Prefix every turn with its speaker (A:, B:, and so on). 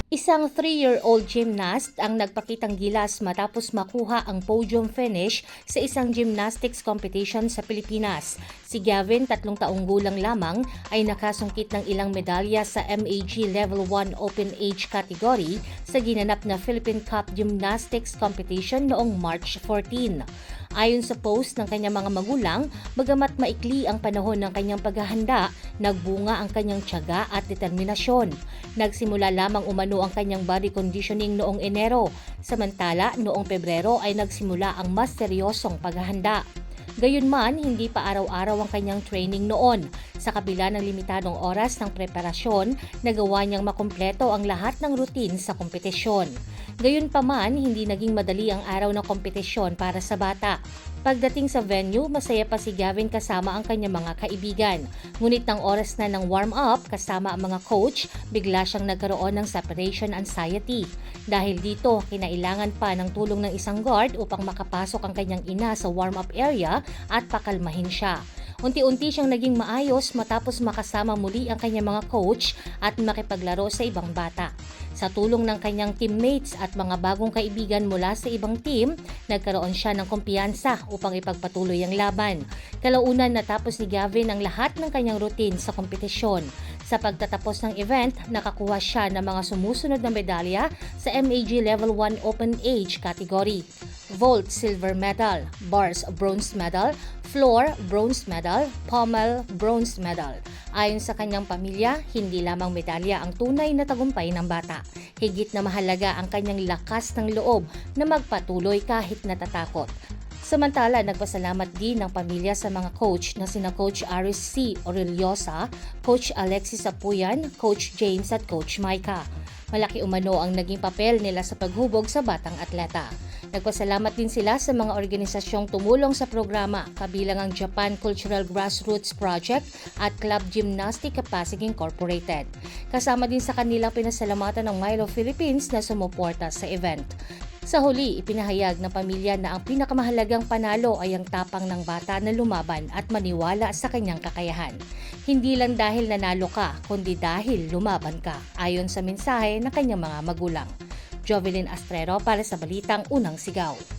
A: Isang 3-year-old gymnast ang nagpakitang gilas matapos makuha ang podium finish sa isang gymnastics competition sa Pilipinas. Si Gavin, 3 taong gulang lamang, ay nakasungkit ng ilang medalya sa MAG Level 1 Open Age category sa ginanap na Philippine Cup Gymnastics Competition noong March 14. Ayon sa post ng kanyang mga magulang, bagamat maikli ang panahon ng kanyang paghahanda, nagbunga ang kanyang tiyaga at determinasyon. Nagsimula lamang umano ang kanyang body conditioning noong Enero, samantala noong Pebrero ay nagsimula ang mas seryosong paghahanda. Gayunman, hindi pa araw-araw ang kanyang training noon. Sa kabila ng limitadong oras ng preparasyon, nagawa niyang makumpleto ang lahat ng routine sa kompetisyon. Gayunpaman, hindi naging madali ang araw ng kompetisyon para sa bata. Pagdating sa venue, masaya pa si Gavin kasama ang kanyang mga kaibigan. Ngunit ng oras na ng warm-up kasama ang mga coach, bigla siyang nagkaroon ng separation anxiety. Dahil dito, kinailangan pa ng tulong ng isang guard upang makapasok ang kanyang ina sa warm-up area at pakalmahin siya. Unti-unti siyang naging maayos matapos makasama muli ang kanyang mga coach at makipaglaro sa ibang bata. Sa tulong ng kanyang teammates at mga bagong kaibigan mula sa ibang team, nagkaroon siya ng kumpiyansa upang ipagpatuloy ang laban. Kalaunan natapos ni Gavin ang lahat ng kanyang routine sa kompetisyon. Sa pagtatapos ng event, nakakuha siya ng mga sumusunod na medalya sa MAG Level 1 Open Age category. Vault Silver Medal, Bars Bronze Medal, Floor Bronze Medal, Pommel Bronze Medal. Ayon sa kanyang pamilya, hindi lamang medalya ang tunay na tagumpay ng bata. Higit na mahalaga ang kanyang lakas ng loob na magpatuloy kahit natatakot. Samantala, nagpasalamat din ng pamilya sa mga coach na sina Coach Aris C. Aureliosa, Coach Alexis Apuyan, Coach James at Coach Micah. Malaki umano ang naging papel nila sa paghubog sa batang atleta. Nagpasalamat din sila sa mga organisasyong tumulong sa programa, kabilang ang Japan Cultural Grassroots Project at Club Gymnastic Capacity Incorporated. Kasama din sa kanilang pinasalamatan ng Milo Philippines na sumuporta sa event. Sa huli, ipinahayag ng pamilya na ang pinakamahalagang panalo ay ang tapang ng bata na lumaban at maniwala sa kanyang kakayahan. Hindi lang dahil nanalo ka, kundi dahil lumaban ka, ayon sa mensahe ng kanyang mga magulang. Jovelyn Astrero para sa Balitang Unang Sigaw.